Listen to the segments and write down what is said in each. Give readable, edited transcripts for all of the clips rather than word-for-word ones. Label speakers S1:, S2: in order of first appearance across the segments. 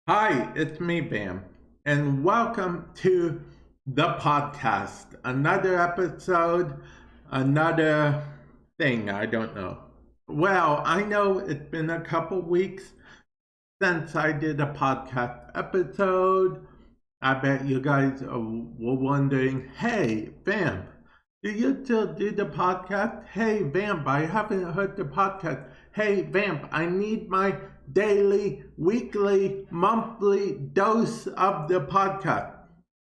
S1: Hi, it's me, Vamp, and welcome to the podcast. Another episode, another thing, I don't know. Well, I know it's been a couple weeks since I did a podcast episode. I bet you guys were wondering, hey, Vamp, do you still do the podcast? Hey, Vamp, I haven't heard the podcast. Hey, Vamp, I need my daily, weekly, monthly dose of the podcast.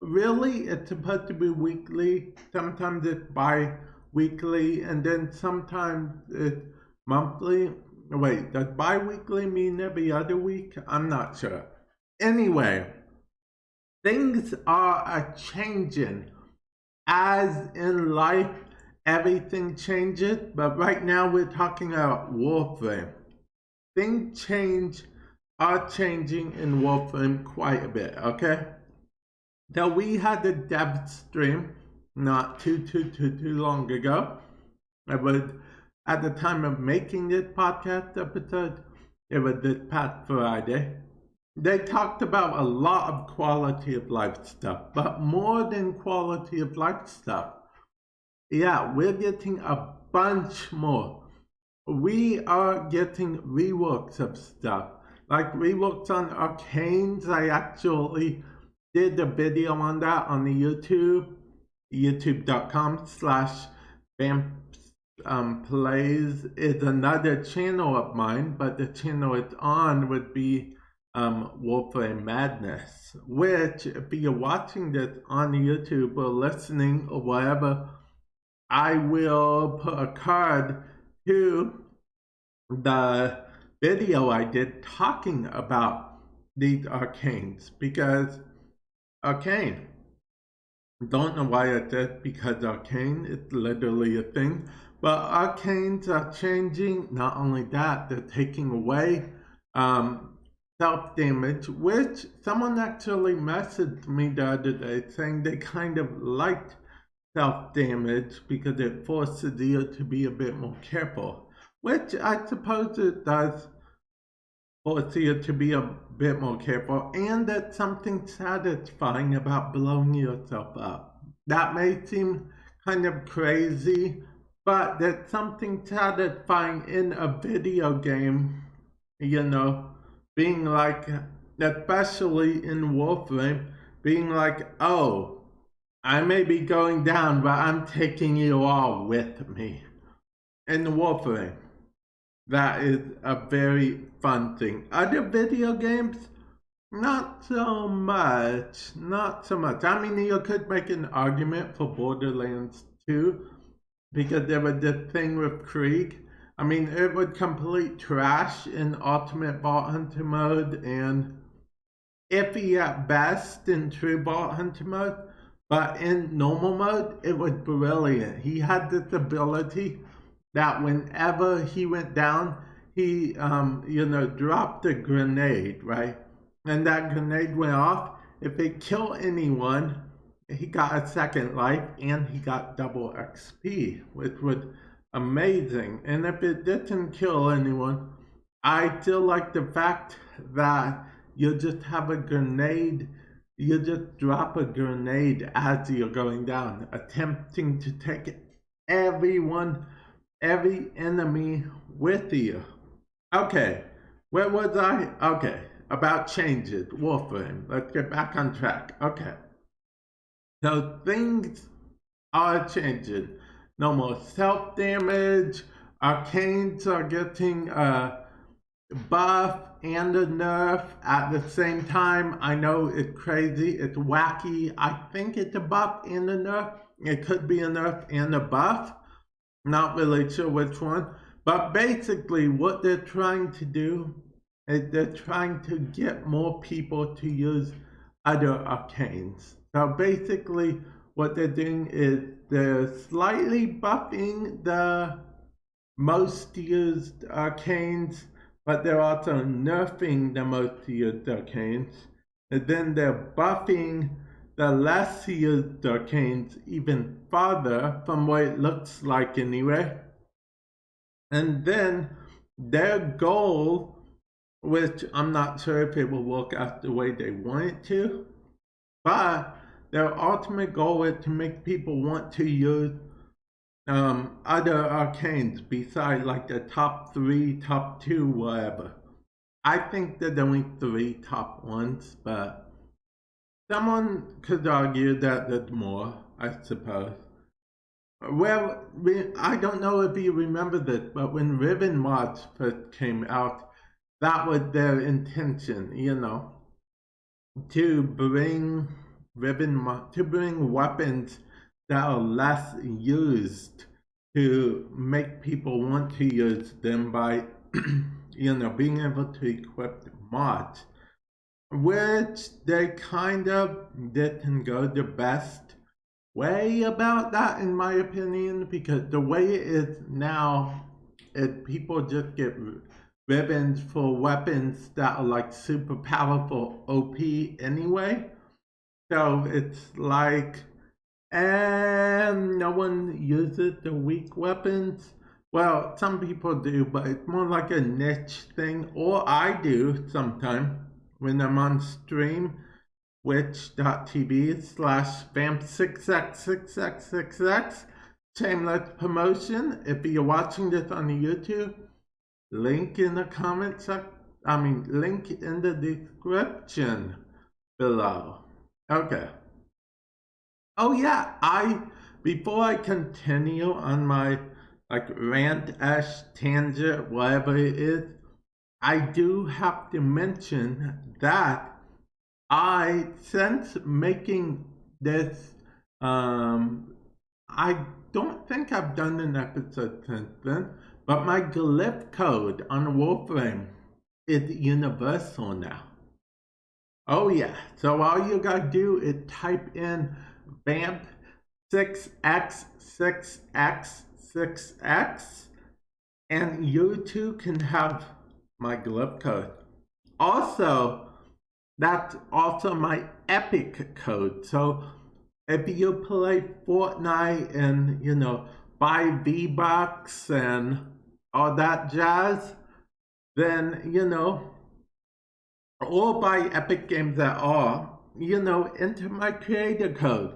S1: Really? It's supposed to be weekly. Sometimes it's bi-weekly, and then sometimes it's monthly. Wait, does bi-weekly mean every other week? I'm not sure. Anyway, things are a changing. As in life, everything changes, but right now we're talking about Warframe. Things are changing in Warframe quite a bit, okay? So we had a dev stream not too long ago. It was at the time of making this podcast episode, it was this past Friday. They talked about a lot of quality of life stuff, but more than quality of life stuff. Yeah, we're getting a bunch more. We are getting reworks of stuff. Like reworks on Arcanes. I actually did a video on that on the youtube.com/Vamp Plays is another channel of mine, but the channel it's on would be Warframe Madness, which if you're watching this on YouTube or listening or whatever, I will put a card to the video I did talking about these arcanes, because arcane, don't know why I said because arcane, it's literally a thing, but arcanes are changing. Not only that, they're taking away self-damage, which someone actually messaged me the other day saying they kind of liked self-damage because it forces you to be a bit more careful, which I suppose it does force you to be a bit more careful, and that's something satisfying about blowing yourself up. That may seem kind of crazy, but there's something satisfying in a video game, you know, being like, especially in Warframe, being like, oh, I may be going down, but I'm taking you all with me. In Warframe, that is a very fun thing. Other video games, not so much. Not so much. I mean, you could make an argument for Borderlands 2 because there was this thing with Krieg. I mean, it would complete trash in Ultimate Vault Hunter mode and iffy at best in True Vault Hunter mode. But in normal mode, it was brilliant. He had this ability that whenever he went down, he, dropped a grenade, right? And that grenade went off. If it killed anyone, he got a second life and he got double XP, which was amazing. And if it didn't kill anyone, I still like the fact that you just have a grenade, you just drop a grenade as you're going down, attempting to take everyone, every enemy with you. Okay, where was I? Okay, about changes, Warframe. Let's get back on track. Okay, so things are changing. No more self-damage. Arcanes are getting a buff and a nerf at the same time. I know it's crazy, it's wacky. I think it's a buff and a nerf. It could be a nerf and a buff. Not really sure which one. But basically what they're trying to do is they're trying to get more people to use other arcanes. So basically what they're doing is they're slightly buffing the most used arcanes, but they're also nerfing the most used arcanes. And then they're buffing the less used arcanes even farther from what it looks like anyway. And then their goal which I'm not sure if it will work out the way they want it to. But their ultimate goal is to make people want to use other arcanes besides like the top 3, top 2, whatever. I think there's only 3 top ones, but someone could argue that there's more, I suppose. Well, I don't know if you remember this, but when Ribbon mods first came out, that was their intention, to bring to bring weapons that are less used, to make people want to use them by being able to equip mods, which they kind of didn't go the best way about that, in my opinion, because the way it is now is people just get ribbons for weapons that are like super powerful OP anyway. So it's like, and no one uses the weak weapons. Well, some people do, but it's more like a niche thing, or I do sometimes when I'm on stream, twitch.tv/vamp6x6x6x. Shameless promotion. If you're watching this on YouTube, link in the comment section. Link in the description below. Okay. Oh yeah, before I continue on my rant-ish tangent, whatever it is, I do have to mention that since making this, I don't think I've done an episode since then, but my glyph code on Warframe is universal now. Oh yeah, so all you gotta do is type in Vamp 6x6x6x, and you too can have my glyph code. Also, that's also my epic code. So if you play Fortnite and buy V-Bucks and all that jazz, then or buy Epic Games at all, enter my creator code,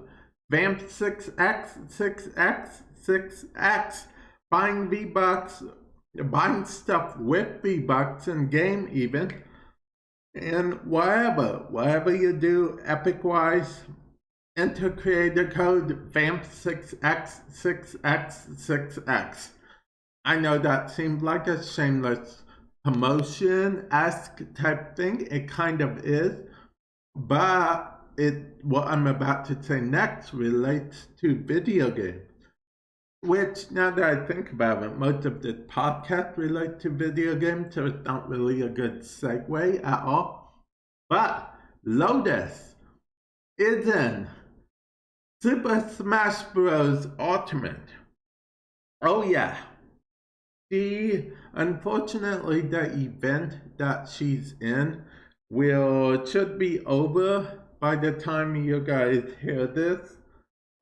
S1: Vamp6x6x6x, buying V-Bucks, buying stuff with V-Bucks in game even, and whatever you do Epic-wise, enter creator code Vamp6x6x6x. I know that seems like a shameless promotion-esque type thing. It kind of is, but what I'm about to say next relates to video games. Which, now that I think about it, most of this podcast relates to video games, so it's not really a good segue at all. But Lotus is in Super Smash Bros. Ultimate. Oh yeah. Unfortunately, the event that she's in should be over by the time you guys hear this.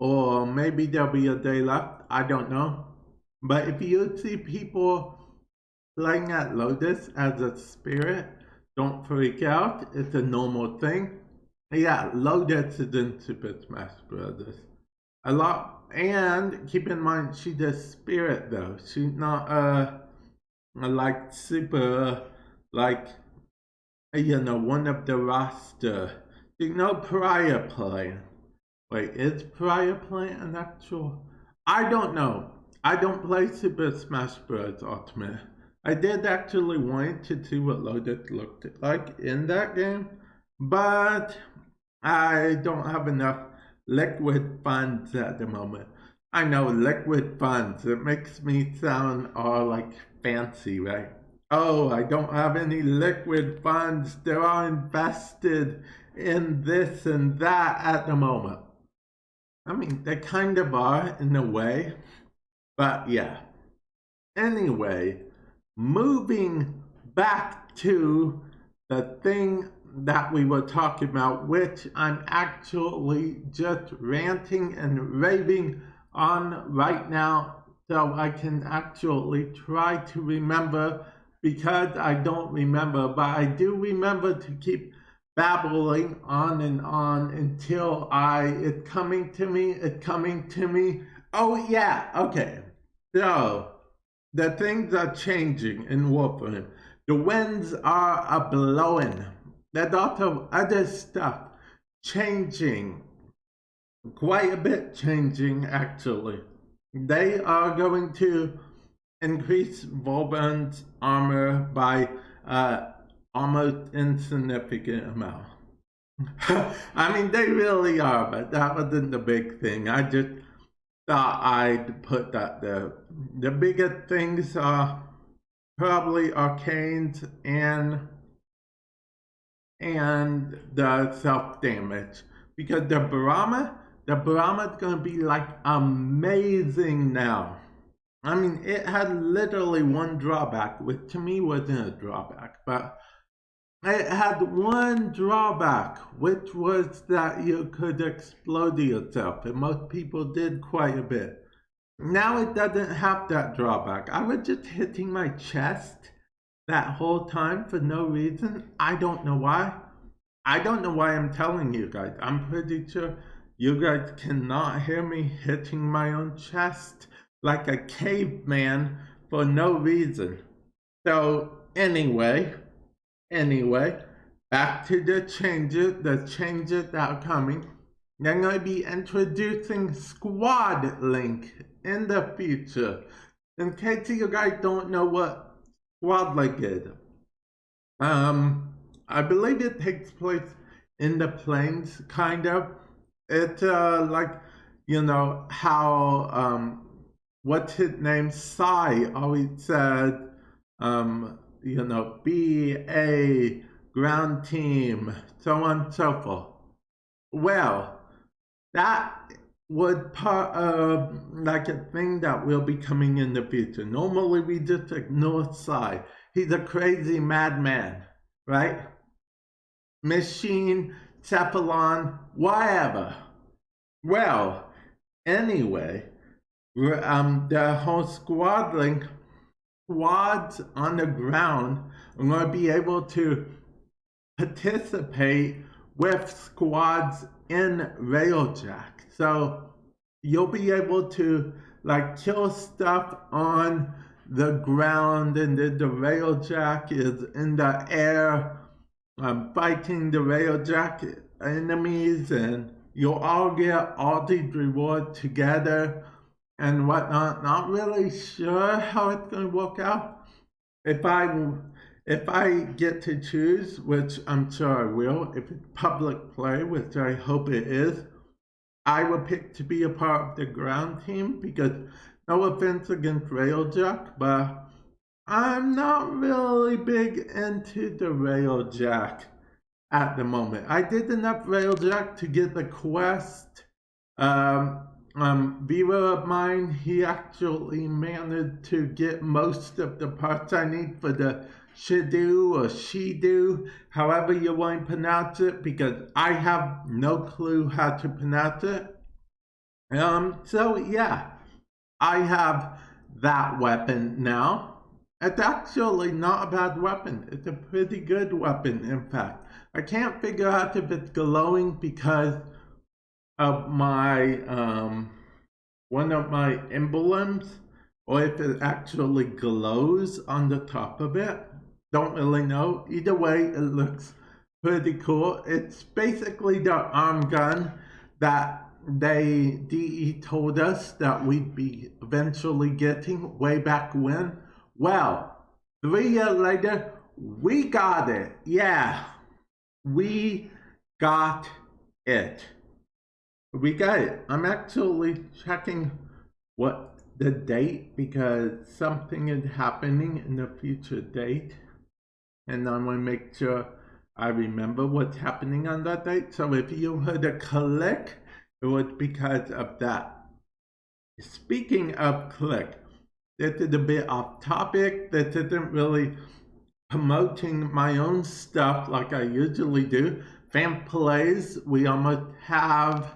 S1: Or maybe there'll be a day left, I don't know. But if you see people playing at Lotus as a spirit, don't freak out, it's a normal thing. Yeah, Lotus is in Super Smash Bros. A lot, and keep in mind she's a spirit though. She's not super one of the roster. She's no prior player. Wait, is prior playing an actual? I don't know. I don't play Super Smash Bros. Ultimate. I did actually want to see what Lotus looked like in that game, but I don't have enough liquid funds at the moment. I know, liquid funds. It makes me sound all fancy, right? Oh, I don't have any liquid funds. They're all invested in this and that at the moment. They kind of are in a way, but yeah. Anyway, moving back to the thing that we were talking about, which I'm actually just ranting and raving on right now, so I can actually try to remember because I don't remember, but I do remember to keep babbling on and on until it's coming to me. Oh yeah, okay. So the things are changing in Warframe. The winds are a blowing. There's lots of other stuff changing. Quite a bit changing, actually. They are going to increase Volburn's armor by almost insignificant amount. I mean, they really are, but that wasn't the big thing. I just thought I'd put that there. The bigger things are probably arcanes and the self-damage. Because the Brahma's gonna be like amazing now. I mean, it had literally one drawback, which to me wasn't a drawback, but it had one drawback, which was that you could explode yourself, and most people did quite a bit. Now it doesn't have that drawback. I was just hitting my chest that whole time for no reason. I don't know why. I don't know why I'm telling you guys. I'm pretty sure you guys cannot hear me hitting my own chest like a caveman for no reason. So anyway, back to the changes that are coming. They're going to be introducing Squad Link in the future. In case you guys don't know what Squad Link is, I believe it takes place in the plains, kind of. It's like, you know, how what's his name? Sai always said, you know, be a ground team, so on and so forth. Well, that would part of like a thing that will be coming in the future. Normally we just ignore Sai. He's a crazy madman, right? Machine, Cephalon, whatever. Well, anyway, the whole squad link, squads on the ground are going to be able to participate with squads in Railjack. So you'll be able to like kill stuff on the ground, and then the Railjack is in the air, fighting the Railjack enemies, and you'll all get all these rewards together and whatnot. Not really sure how it's going to work out. If I get to choose, which I'm sure I will, if it's public play, which I hope it is, I will pick to be a part of the ground team, because no offense against Railjack, but I'm not really big into the Railjack at the moment. I did enough Railjack to get the quest. Viewer of mine, he actually managed to get most of the parts I need for the Shidu or Shidu, however you want to pronounce it, because I have no clue how to pronounce it. So yeah, I have that weapon now. It's actually not a bad weapon. It's a pretty good weapon, in fact. I can't figure out if it's glowing because of my one of my emblems, or if it actually glows on the top of it. Don't really know. Either way, it looks pretty cool. It's basically the arm gun that DE told us that we'd be eventually getting way back when. Well, 3 years later, we got it. Yeah, we got it. We got it. I'm actually checking what the date, because something is happening in the future date, and I want to make sure I remember what's happening on that date. So if you heard a click, it was because of that. Speaking of click, this is a bit off topic. This isn't really promoting my own stuff like I usually do. Vamp plays, we almost have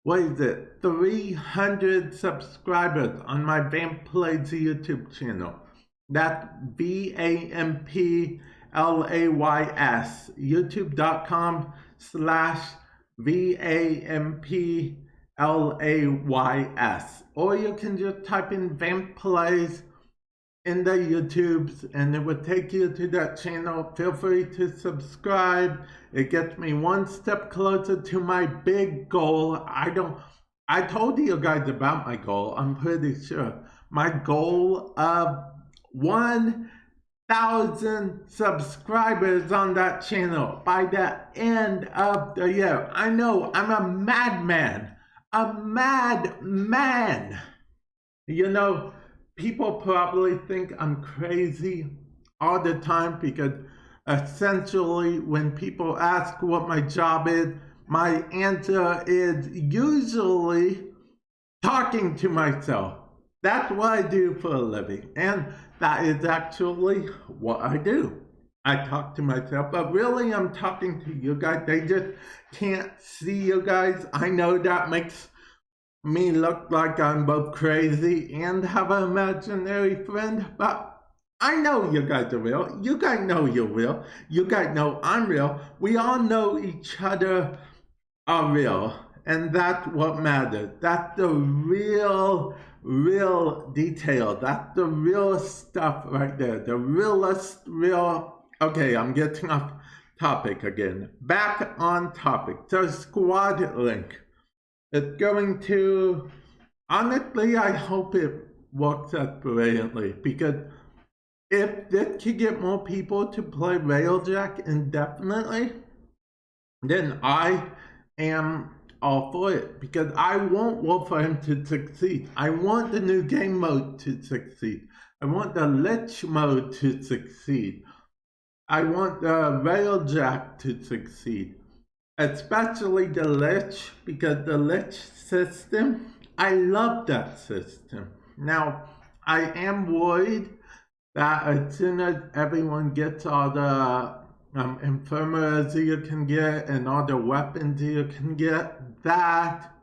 S1: what is it, 300 subscribers on my Vamp Plays YouTube channel. That's VAMPLAYS, youtube.com/VAMPLAYS. Or you can just type in Vamp Plays in the YouTubes and it would take you to that channel. Feel free to subscribe. It gets me one step closer to my big goal. I told you guys about my goal, I'm pretty sure. My goal of 1,000 subscribers on that channel by the end of the year. I know, I'm a madman. A madman. You know, people probably think I'm crazy all the time because essentially when people ask what my job is, my answer is usually talking to myself. That's what I do for a living, and that is actually what I do. I talk to myself, but really I'm talking to you guys. They just can't see you guys. I know that makes me look like I'm both crazy and have an imaginary friend, but I know you guys are real. You guys know you're real. You guys know I'm real. We all know each other are real, and that's what matters. That's the real detail. That's the real stuff right there. The realest real. Okay, I'm getting off topic again. Back on topic. So Squad Link. It's going to, honestly, I hope it works out brilliantly, because if this could get more people to play Railjack indefinitely, then I am all for it, because I want Warframe to succeed. I want the new game mode to succeed. I want the Lich mode to succeed. I want the Railjack to succeed. Especially the Lich, because the Lich system, I love that system. Now, I am worried that as soon as everyone gets all the infirmaries you can get and all the weapons you can get, that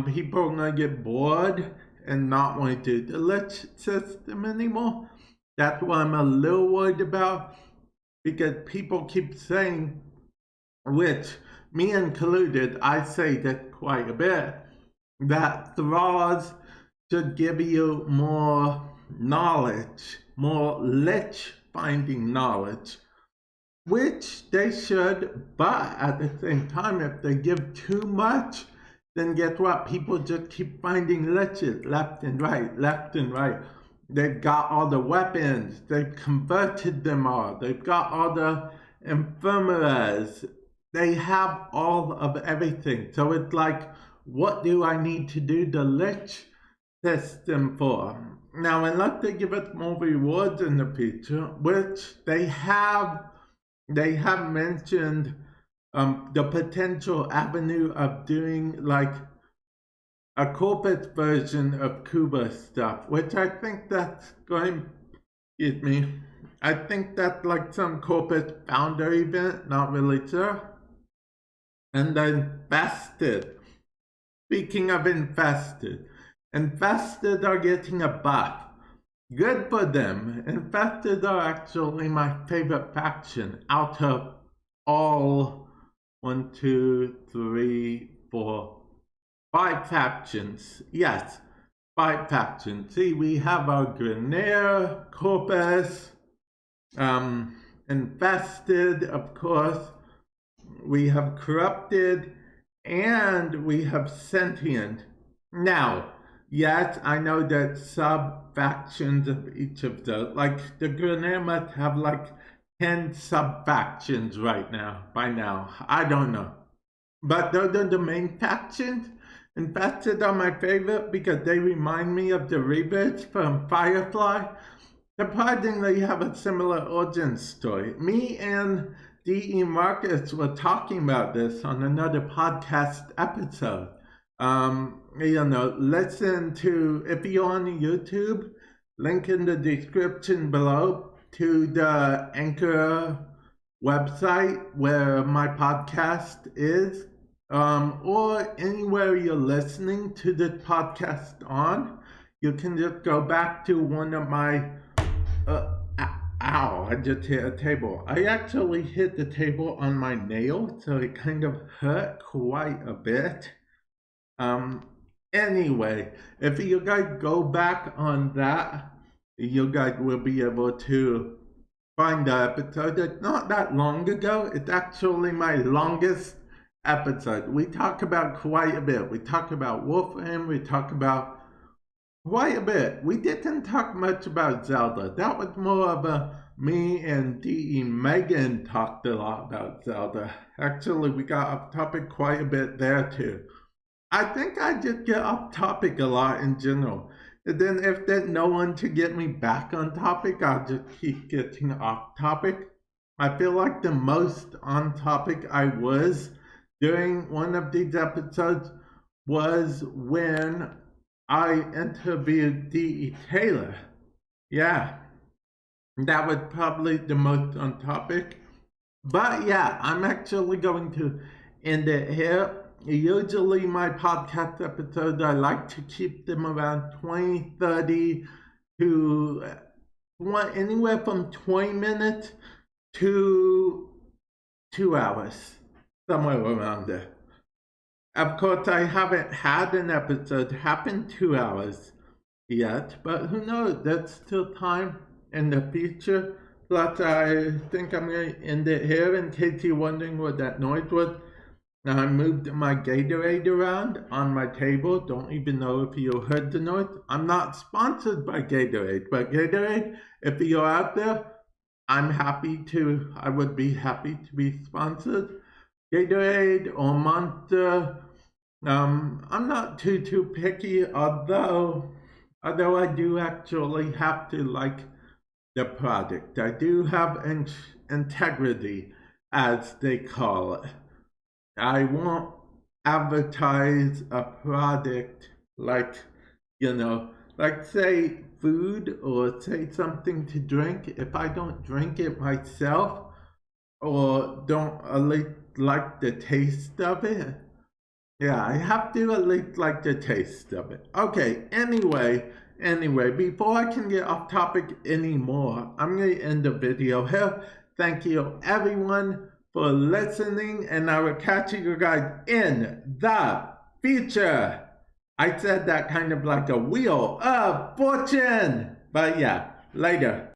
S1: people are going to get bored and not want to do the Lich system anymore. That's what I'm a little worried about, because people keep saying, which me included, I say that quite a bit, that thralls should give you more knowledge, more Lich finding knowledge, which they should, but at the same time, if they give too much, then guess what? People just keep finding Liches left and right, left and right. They've got all the weapons, they've converted them all, they've got all the infirmaries. They have all of everything. So it's like, what do I need to do the Lich system for? Now, unless they give us more rewards in the future, which they have mentioned the potential avenue of doing like a corporate version of Cuba stuff, which I think that's going, excuse me, I think that's like some corporate founder event, not really sure. And then Infested. Speaking of Infested, Infested are getting a buff. Good for them. Infested are actually my favorite faction out of all 5 factions. Yes, 5 factions. See, we have our Grenier, Corpus, Infested, of course. We have Corrupted, and we have Sentient. Now, yes, I know that sub-factions of each of those, like the Grenier must have like 10 sub-factions right now, by now. I don't know. But those are the main factions. Infested are my favorite because they remind me of the Reavers from Firefly. Surprisingly, have a similar origin story. Me and D.E. Marcus were talking about this on another podcast episode. Listen to, if you're on YouTube, link in the description below to the Anchor website where my podcast is. or anywhere you're listening to this podcast on, you can just go back to one of my, ow, I just hit a table. I actually hit the table on my nail, so it kind of hurt quite a bit. Anyway, if you guys go back on that, you guys will be able to find the episode. It's not that long ago. It's actually my longest episode. We talk about quite a bit. We talk about Warframe. We talk about quite a bit. We didn't talk much about Zelda. That was more of a me and D.E. Megan talked a lot about Zelda. Actually, we got off topic quite a bit there too. I think I just get off topic a lot in general. And then if there's no one to get me back on topic, I'll just keep getting off topic. I feel like the most on topic I was during one of these episodes was when I interviewed D.E. Taylor. Yeah, that was probably the most on topic. But yeah, I'm actually going to end it here. Usually my podcast episodes, I like to keep them around 20, 30 to anywhere from 20 minutes to 2 hours, somewhere around there. Of course, I haven't had an episode happen 2 hours yet, but who knows, there's still time in the future. Plus, I think I'm going to end it here in case you're wondering what that noise was. Now I moved my Gatorade around on my table. Don't even know if you heard the noise. I'm not sponsored by Gatorade, but Gatorade, if you're out there, I would be happy to be sponsored. Gatorade or Monster. I'm not too picky, although I do actually have to like the product. I do have integrity, as they call it. I won't advertise a product like, like say food or say something to drink. If I don't drink it myself or don't at least like the taste of it, yeah, I have to at least like the taste of it. Okay, anyway, before I can get off topic anymore, I'm going to end the video here. Thank you, everyone, for listening, and I will catch you guys in the future. I said that kind of like a wheel of fortune. But yeah, later.